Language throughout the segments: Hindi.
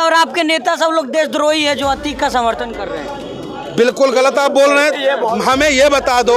और आपके नेता सब लोग देशद्रोही है जो अतीक का समर्थन कर रहे हैं। बिल्कुल गलत आप बोल रहे हैं। हमें ये बता दो,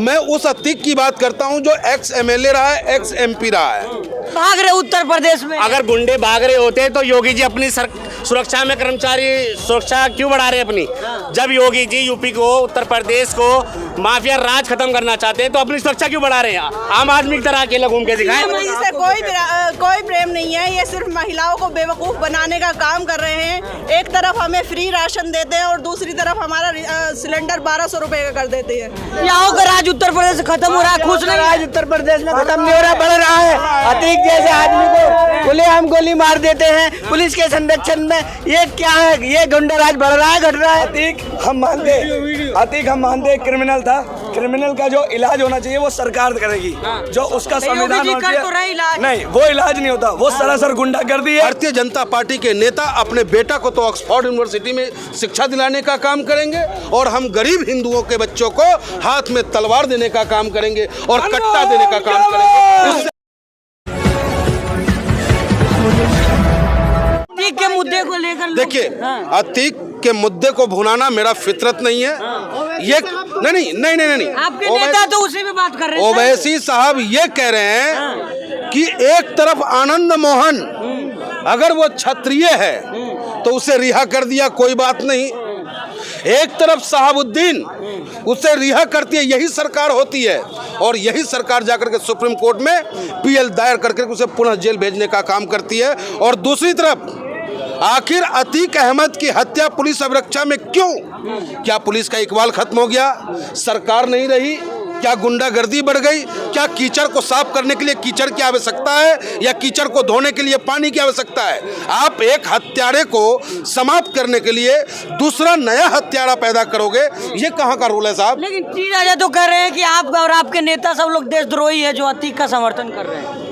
मैं उस अतीक की बात करता हूं जो एक्स एमएलए रहा है, एक्स एमपी रहा है। भाग रहे उत्तर प्रदेश में। अगर गुंडे भाग रहे होते तो योगी जी अपनी सुरक्षा में कर्मचारी सुरक्षा क्यों बढ़ा रहे अपनी? जब योगी जी यूपी को, उत्तर प्रदेश को माफिया राज खत्म करना चाहते हैं तो अपनी सुरक्षा क्यों बढ़ा रहे हैं? आम आदमी की तरह अकेला घूम के दिखाएं। इससे कोई प्रेम नहीं है, ये सिर्फ महिलाओं को बेवकूफ बनाने का काम कर रहे हैं। एक तरफ हमें फ्री राशन देते हैं और दूसरी तरफ हमारा सिलेंडर 1200 रुपए का कर देते हैं। यहाँ का राज उत्तर प्रदेश खत्म हो रहा है, खुश नहीं? राज उत्तर प्रदेश में खत्म नहीं हो रहा, बढ़ रहा है। अतीक जैसे आदमी को खुलेआम गोली मार देते हैं पुलिस के संरक्षण में। ये क्या है? ये गुंडा राज बढ़ रहा है, घट रहा है। अतीक हम मानते क्रिमिनल था। क्रिमिनल का जो इलाज होना चाहिए वो सरकार करेगी, जो उसका संविधान होना चाहिए। नहीं, वो इलाज नहीं होता, वो सरासर गुंडागर्दी है। भारतीय जनता पार्टी के नेता अपने बेटा को तो ऑक्सफोर्ड यूनिवर्सिटी में शिक्षा दिलाने का काम करेंगे और हम गरीब हिंदुओं के बच्चों को हाथ में तलवार देने का काम करेंगे और कट्टा देने का काम करेंगे। अतीक के मुद्दे को लेकर देखिए, अतीक के मुद्दे को भुनाना मेरा फितरत नहीं है। ये नहीं आपके नेता तो उसी में बात कर रहे हैं। ओवैसी साहब ये कह रहे हैं कि एक तरफ आनंद मोहन अगर वो क्षत्रिय है तो उसे रिहा कर दिया, कोई बात नहीं। एक तरफ साहबुद्दीन उसे रिहा करती है, यही सरकार होती है और यही सरकार जाकर के सुप्रीम कोर्ट में पीएल दायर करके उसे पुनः जेल भेजने का काम करती है। और दूसरी तरफ आखिर अतीक अहमद की हत्या पुलिस अभिरक्षा में क्यों? क्या पुलिस का इकबाल खत्म हो गया? सरकार नहीं रही? क्या गुंडागर्दी बढ़ गई? क्या कीचड़ को साफ करने के लिए कीचड़ की आवश्यकता है या कीचड़ को धोने के लिए पानी की आवश्यकता है? आप एक हत्यारे को समाप्त करने के लिए दूसरा नया हत्यारा पैदा करोगे, ये कहाँ का रूल है साहब? लेकिन टी राजा तो कह रहे हैं कि आप और आपके नेता सब लोग देशद्रोही है जो अतीक का समर्थन कर रहे हैं।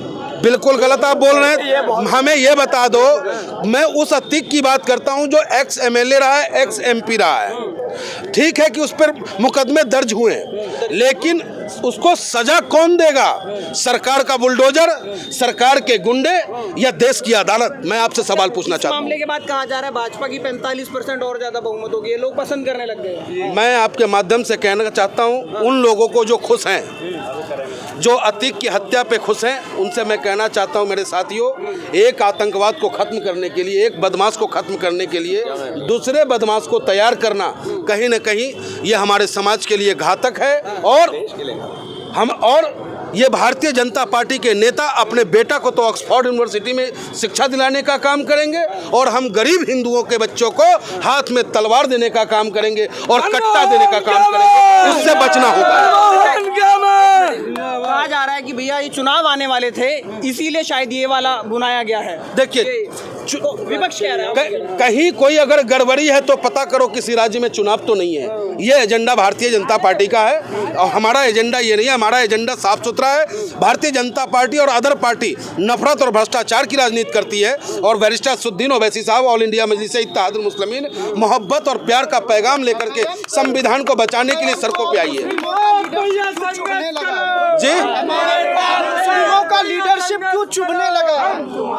बिल्कुल गलत आप बोल रहे हैं। हमें ये बता दो, मैं उस अतीक की बात करता हूं जो एक्स एमएलए रहा है, एक्स एमपी रहा है। ठीक है कि उस पर मुकदमे दर्ज हुए, लेकिन उसको सजा कौन देगा? सरकार का बुलडोजर, सरकार के गुंडे या देश की अदालत? मैं आपसे सवाल पूछना चाहता हूं। मामले के बाद कहा जा रहा है भाजपा की 45% और ज्यादा बहुमत होगी, लोग पसंद करने लग गए। मैं आपके माध्यम से कहना चाहता हूं उन लोगों को जो खुश हैं, जो अतीक की हत्या पे खुश हैं, उनसे मैं कहना चाहता हूं मेरे साथियों, एक आतंकवाद को खत्म करने के लिए, एक बदमाश को खत्म करने के लिए दूसरे बदमाश को तैयार करना कहीं न कहीं ये हमारे समाज के लिए घातक है। और ये भारतीय जनता पार्टी के नेता अपने बेटा को तो ऑक्सफोर्ड यूनिवर्सिटी में शिक्षा दिलाने का काम करेंगे और हम गरीब हिंदुओं के बच्चों को हाथ में तलवार देने का काम करेंगे और कट्टा देने का काम करेंगे। उससे बचना होगा। कहा जा रहा है कि भैया ये चुनाव आने वाले थे, इसीलिए शायद ये वाला बुनाया गया है। देखिए, विपक्ष कह रहा है कहीं कोई अगर गड़बड़ी है तो पता करो किसी राज्य में चुनाव तो नहीं है। ये एजेंडा भारतीय जनता पार्टी का है और हमारा एजेंडा ये नहीं है। हमारा एजेंडा साफ सुथरा है। भारतीय जनता पार्टी और अदर पार्टी नफरत और भ्रष्टाचार की राजनीति करती है और बैरिस्टर असदुद्दीन ओवैसी साहब ऑल इंडिया मजलिस इत्तेहादुल मुस्लिमीन मोहब्बत और प्यार का पैगाम लेकर के संविधान को बचाने के लिए सड़कों पे आई है। जी, मुस्लिमों का लीडरशिप क्यों चुभने लगा?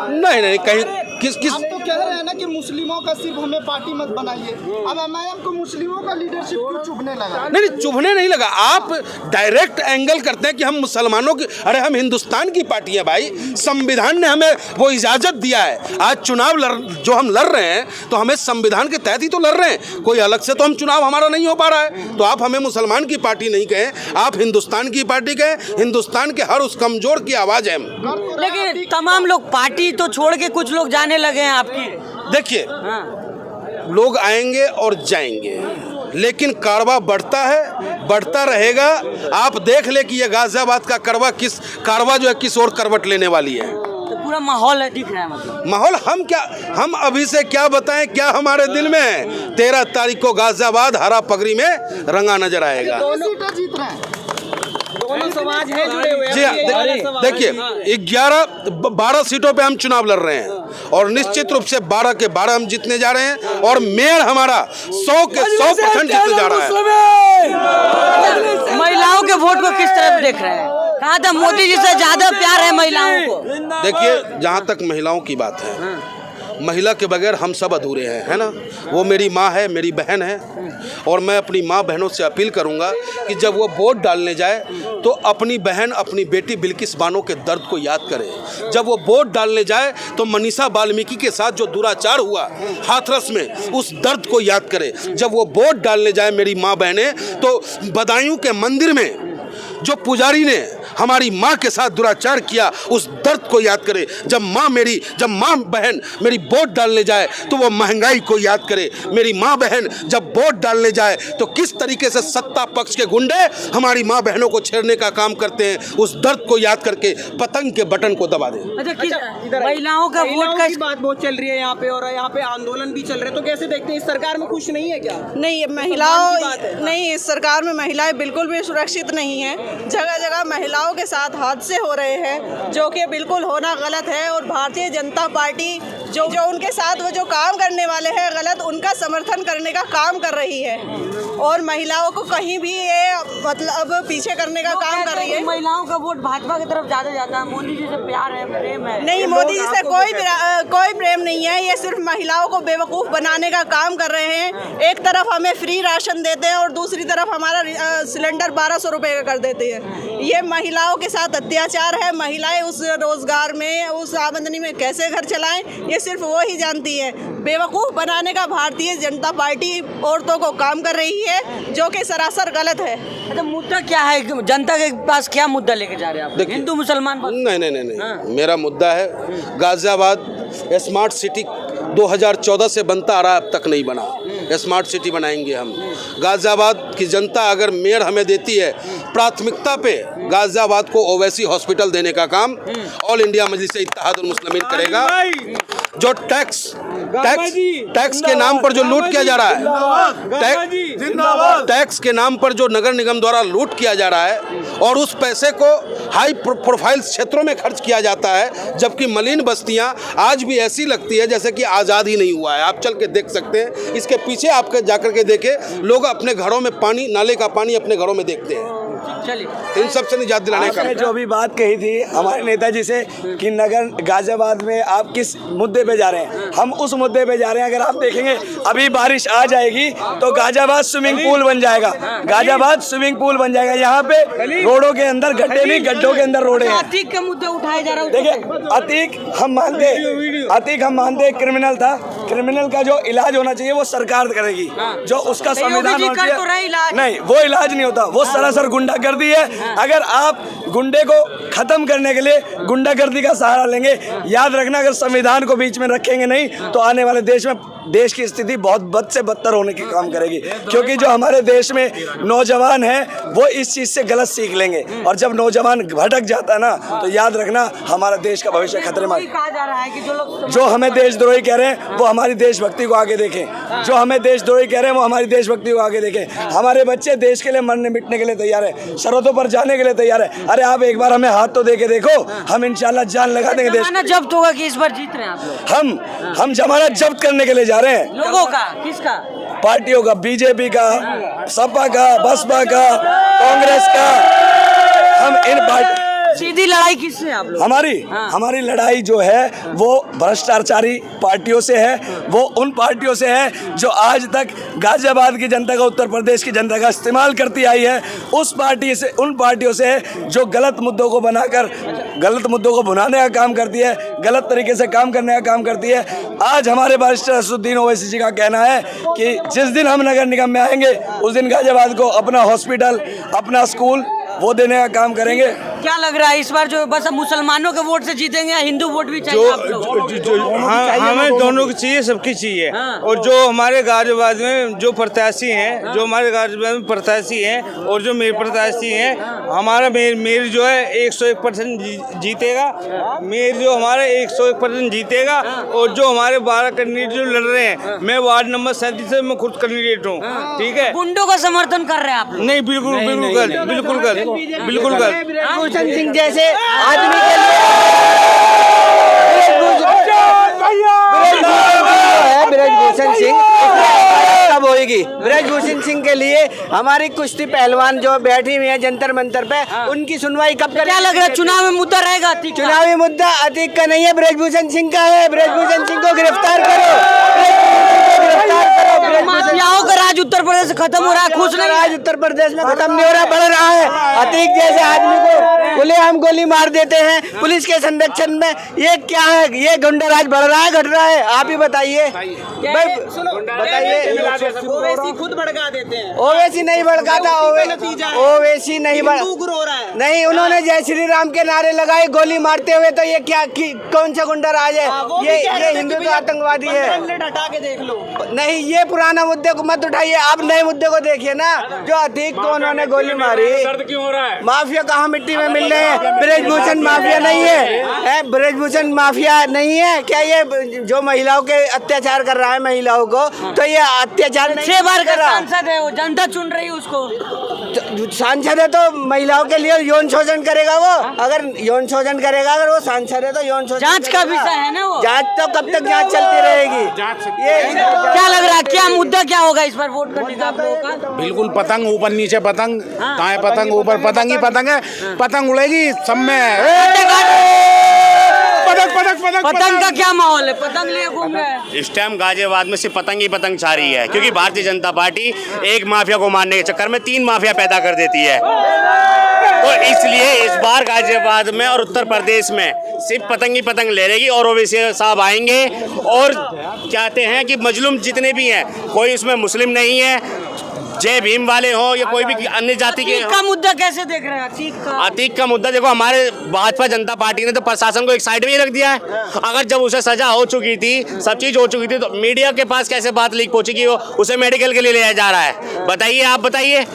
नहीं कहीं किस हम तो कह रहे हैं ना कि मुस्लिमों का सिर्फ हमें पार्टी मत बनाइए। अब एमआईएम को मुस्लिमों का लीडरशिप क्यों चुभने लगा? नहीं, चुभने नहीं लगा। आप डायरेक्ट एंगल करते हैं कि हम मुसलमानों की, अरे हम हिंदुस्तान की पार्टी है भाई। संविधान ने हमें वो इजाजत दिया है। आज चुनाव जो हम लड़ रहे हैं तो हमें संविधान के तहत ही तो लड़ रहे हैं, कोई अलग से तो हम चुनाव हमारा नहीं हो पा रहा है। तो आप हमें मुसलमान की पार्टी नहीं कहें, आप हिंदुस्तान की पार्टी कहें। हिंदुस्तान के हर उस कमजोर की आवाज है हम। लेकिन तमाम लोग पार्टी तो छोड़ के कुछ लोग जाने लगे हैं आपकी। देखिए, लोग आएंगे और जाएंगे, लेकिन कारवा बढ़ता है, बढ़ता रहेगा। आप देख ले कि ये गाजियाबाद का कारवा जो है किस ओर करवट लेने वाली है। तो पूरा माहौल है, दिख रहा है मतलब माहौल। हम अभी से क्या बताएं, क्या हमारे दिल में है। 13 तारीख को गाजियाबाद हरा पगड़ी में रंगा नजर आएगा। दोनों समाज है जुड़े हुए हैं। जी, देखिए 12 सीटों पे हम चुनाव लड़ रहे हैं और निश्चित रूप से 12 के 12 हम जीतने जा रहे हैं और मेयर हमारा 100 के 100% जीतने जा रहा है। महिलाओं के वोट को किस तरफ देख रहे हैं? कहा था मोदी जी से ज्यादा प्यार है महिलाओं को। देखिए, जहाँ तक महिलाओं की बात है, महिला के बगैर हम सब अधूरे हैं, है ना। वो मेरी माँ है, मेरी बहन है, और मैं अपनी माँ बहनों से अपील करूँगा कि जब वो वोट डालने जाए तो अपनी बहन, अपनी बेटी बिल्किस बानो के दर्द को याद करे। जब वो वोट डालने जाए तो मनीषा वाल्मीकि के साथ जो दुराचार हुआ हाथरस में, उस दर्द को याद करे। जब वो वोट डालने जाए मेरी माँ बहनें, तो बदायूं के मंदिर में जो पुजारी ने हमारी माँ के साथ दुराचार किया, उस दर्द को याद करे। जब माँ बहन मेरी वोट डालने जाए तो वो महंगाई को याद करे। मेरी माँ बहन जब वोट डालने जाए तो किस तरीके से सत्ता पक्ष के गुंडे हमारी माँ बहनों को छेड़ने का काम करते हैं, उस दर्द को याद करके पतंग के बटन को दबा दें। महिलाओं का वोट का बात बहुत चल रही है यहाँ पे, और यहाँ पे आंदोलन भी चल रहे हैं, तो कैसे देखते हैं? इस सरकार में खुश नहीं है क्या? नहीं, नहीं, इस सरकार में महिलाएं बिल्कुल भी सुरक्षित नहीं है। जगह जगह महिलाओं के साथ हादसे हो रहे हैं, जो कि बिल्कुल होना गलत है। और भारतीय जनता पार्टी जो उनके साथ वो जो काम करने वाले हैं गलत, उनका समर्थन करने का काम कर रही है, और महिलाओं को कहीं भी ये मतलब पीछे करने का काम कर रही है। महिलाओं का वोट भाजपा की तरफ ज्यादा जाता है, मोदी जी से प्यार है, प्रेम है। नहीं, मोदी जी से कोई प्रेम नहीं है। ये सिर्फ महिलाओं को बेवकूफ़ बनाने का काम कर रहे हैं। एक तरफ हमें फ्री राशन देते हैं और दूसरी तरफ हमारा सिलेंडर 1200 रुपये का कर देते हैं। ये महिलाओं के साथ अत्याचार है। महिलाएं उस रोजगार में, उस आमदनी में कैसे घर चलाएं, ये सिर्फ वो ही जानती है। बेवकूफ़ बनाने का भारतीय जनता पार्टी औरतों को काम कर रही है, जो कि सरासर गलत है। अच्छा, मुद्दा क्या है? जनता के पास क्या मुद्दा लेके जा रहे हैं आप? हिंदू मुसलमान? नहीं। मेरा मुद्दा है गाजियाबाद स्मार्ट सिटी 2014 से बनता आ रहा, अब तक नहीं बना। स्मार्ट सिटी बनाएंगे हम। गाजियाबाद की जनता अगर मेयर हमें देती है, प्राथमिकता पे गाजियाबाद को ओवैसी हॉस्पिटल देने का काम ऑल इंडिया मजलिस इत्तेहादुल मुस्लिमीन करेगा। जो टैक्स के नाम पर जो लूट किया जा रहा है, टैक्स के नाम पर जो नगर निगम द्वारा लूट किया जा रहा है, और उस पैसे को हाई प्रोफाइल क्षेत्रों में खर्च किया जाता है, जबकि मलिन बस्तियां आज भी ऐसी लगती है जैसे कि आज़ाद ही नहीं हुआ है। आप चल के देख सकते हैं, इसके पीछे आप जाकर के देखें, लोग अपने घरों में पानी, नाले का पानी अपने घरों में देखते हैं। इन सबसे निजात दिलाने का जो अभी बात कही थी हमारे नेताजी से कि नगर गाजियाबाद में आप किस मुद्दे पे जा रहे हैं, हम उस मुद्दे पे जा रहे हैं। अगर आप देखेंगे अभी बारिश आ जाएगी तो गाजियाबाद स्विमिंग पूल बन जाएगा। गाजियाबाद स्विमिंग पूल बन जाएगा। यहाँ पे रोडों के अंदर गड्ढे नहीं, गड्ढों के अंदर रोडे हैं। अतीक के मुद्दे उठाए जा रहे हैं। देखिए, अतीक हम मानते क्रिमिनल था। क्रिमिनल का जो इलाज होना चाहिए वो सरकार करेगी, जो उसका संविधान होना चाहिए। नहीं, वो इलाज नहीं होता, वो सरासर गुंडागर्दी है। अगर आप गुंडे को खत्म करने के लिए गुंडागर्दी का सहारा लेंगे, याद रखना अगर संविधान को बीच में रखेंगे नहीं तो आने वाले देश की स्थिति बहुत बद से बदतर होने की काम करेगी। क्योंकि जो हमारे देश में नौजवान हैं वो इस चीज़ से गलत सीख लेंगे, और जब नौजवान भटक जाता है ना तो याद रखना हमारा देश का भविष्य खतरे में। कहा जा रहा है कि जो हमें देशद्रोही कह रहे हैं वो हमारी देशभक्ति को आगे देखें। जो हमें देशद्रोही कह रहे हैं वो हमारी देशभक्ति को आगे देखें। हमारे बच्चे देश के लिए मरने मिटने के लिए तैयार है, सरहदों पर जाने के लिए तैयार है। अरे आप एक बार हमें हाथ तो दे के देखो, हम इंशाल्लाह जान लगा देंगे। देश जब्त होगा कि इस बार जीत रहे हैं आप लोग? हम जमानत जब्त करने के लिए जा रहे हैं। लोगों का? किसका? पार्टियों का, बीजेपी का, सपा का, बसपा का, कांग्रेस का। हम इन पार्टी सीधी लड़ाई किससे आप लोग? हमारी लड़ाई जो है वो भ्रष्टाचारी पार्टियों से है। वो उन पार्टियों से है जो आज तक गाजियाबाद की जनता का, उत्तर प्रदेश की जनता का इस्तेमाल करती आई है। उन पार्टियों से है जो गलत मुद्दों को बनाकर गलत मुद्दों को भुनाने का काम करती है, गलत तरीके से काम करने का काम करती है। आज हमारे बारिस्टर असदुद्दीन ओवैसी जी का कहना है कि जिस दिन हम नगर निगम में आएंगे उस दिन गाजियाबाद को अपना हॉस्पिटल, अपना स्कूल वो देने का काम करेंगे। क्या लग रहा है इस बार जो बस मुसलमानों के वोट से जीतेंगे या हिंदू वोट भी चाहिए आप लोग? हमें दोनों की चाहिए, सबकी चाहिए। और जो हमारे गाजियाबाद में जो प्रत्याशी हैं, जो हमारे गाजियाबाद में प्रत्याशी हैं और जो मेयर प्रत्याशी हैं, हमारा मेयर जो है 101% जीतेगा। मेयर जो हमारा 101% जीतेगा। और जो हमारे 12 कैंडिडेट जो लड़ रहे हैं, मैं वार्ड नंबर 37 से मैं खुद कैंडिडेट हूँ। ठीक है, गुंडों का समर्थन कर रहे हैं आप? नहीं, बिल्कुल भूषण सिंह जैसे आदमी के लिए ब्रजभूषण सिंह कब होगी? ब्रजभूषण सिंह के लिए हमारी कुश्ती पहलवान जो बैठी हुई है जंतर मंतर पे, उनकी सुनवाई कब करें? क्या लग रहा है चुनाव में मुद्दा रहेगा अतीक का? चुनावी मुद्दा अतीक का नहीं है, ब्रजभूषण सिंह का है। ब्रजभूषण सिंह को गिरफ्तार करो, माफियाओं का राज उत्तर प्रदेश से खत्म हो रहा है, खुश नहीं? राज उत्तर प्रदेश में खत्म नहीं हो रहा, बढ़ रहा है। अतीक जैसे आदमी को खुलेआम गोली मार देते हैं पुलिस के संरक्षण में। ये क्या है? ये गुंडाराज बढ़ रहा है, घट रहा है? आप ही बताइए भाई, बताइए। ओवैसी खुद भड़का देते हैं। ओवैसी नहीं भड़काता, ओवैसी नहीं नहीं, उन्होंने जय श्री राम के नारे लगाए गोली मारते हुए, तो ये क्या कौन सा गुंडाराज है? ये हिंदू आतंकवादी है। हटा के देख लो। नहीं, ये पुराना मुद्दे को मत उठाइए, आप नए मुद्दे को देखिए ना। जो अतीक को उन्होंने गोली मारी, क्यों हो रहा है? माफिया कहाँ मिट्टी में मिल रहे हैं? ब्रजभूषण माफिया नहीं है, ब्रजभूषण माफिया नहीं है क्या? ये जो महिलाओं के अत्याचार कर रहा है महिलाओं को, तो ये अत्याचार 6 बार का सांसद है वो, जनता चुन रही है उसको। सांसद है तो महिलाओं के लिए यौन शोषण करेगा वो? अगर यौन शोषण करेगा, अगर वो सांसद है तो यौन शोषण जांच का विषय है ना वो। जांच तो कब तक जांच चलती रहेगी? ये क्या लग रहा है, क्या मुद्दा क्या होगा इस पर वोट करने का आप लोगों का? बिल्कुल पतंग ऊपर नीचे पतंग, दाएं पतंग ऊपर पतंग ही पतंग है, पतंग उड़ेगी सब में। पतंग का क्या माहौल है? पतंग लिए घूम रहे हैं इस टाइम गाजियाबाद में सिर्फ पतंग ही पतंग छा रही है, क्योंकि भारतीय जनता पार्टी एक माफिया को मारने के चक्कर में 3 माफिया पैदा कर देती है। तो इसलिए इस बार गाजियाबाद में और उत्तर प्रदेश में सिर्फ पतंग ही पतंग ले रहेगी। और ओवैसी साहब आएंगे और चाहते हैं कि मजलूम जितने भी हैं, कोई उसमें मुस्लिम नहीं है, जय भीम वाले हो या कोई भी अन्य जाति के अतीक का मुद्दा कैसे देख रहे हैं? अतीक का मुद्दा देखो, हमारे भाजपा जनता पार्टी ने तो प्रशासन को एक साइड में ही रख दिया है। अगर जब उसे सजा हो चुकी थी, सब चीज हो चुकी थी, तो मीडिया के पास कैसे बात लीक पहुंची कि वो उसे मेडिकल के लिए ले जा रहा है? बताइए, आप बताइए।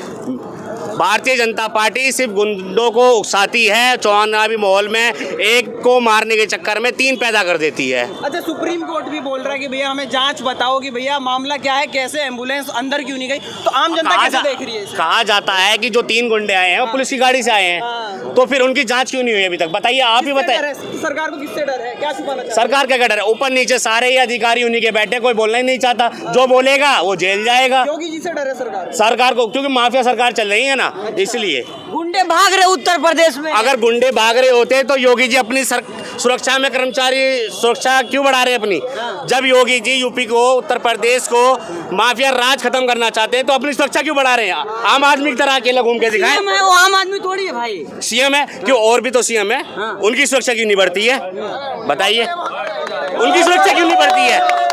भारतीय जनता पार्टी सिर्फ गुंडों को उकसाती है, चुनावी माहौल में एक को मारने के चक्कर में 3 पैदा कर देती है। अच्छा, सुप्रीम कोर्ट भी बोल रहा है कि भैया हमें जांच बताओ कि भैया मामला क्या है, कैसे एम्बुलेंस अंदर क्यों नहीं गई? तो आम जनता कैसे देख रही है इसे? कहा जाता है कि जो 3 गुंडे आए हैं वो पुलिस की गाड़ी से आए हैं, तो फिर उनकी जांच क्यों नहीं हुई अभी तक? बताइए, आप ही बताइए। सरकार को किससे डर है? क्या छुपाना चाहते हैं? सरकार क्या डर है? ऊपर नीचे सारे ही अधिकारी उन्हीं के बैठे, कोई बोलना ही नहीं चाहता। जो बोलेगा वो जेल जाएगा। योगी जी से डर है सरकार को, क्योंकि माफिया सरकार चल रही है ना, इसलिए। गुंडे भाग रहे उत्तर प्रदेश में। अगर गुंडे भाग रहे होते तो योगी जी अपनी सुरक्षा में कर्मचारी सुरक्षा क्यों बढ़ा रहे अपनी? जब योगी जी यूपी को, उत्तर प्रदेश को माफिया राज खत्म करना चाहते हैं, तो अपनी सुरक्षा क्यों बढ़ा रहे हैं? आम आदमी की तरह अकेला घूम के दिखाएं। सीएम है वो, आम आदमी थोड़ी है भाई। सीएम है क्यों? और भी तो सीएम है, उनकी सुरक्षा क्यों नहीं बढ़ती है? बताइए, उनकी सुरक्षा क्यों नहीं बढ़ती है?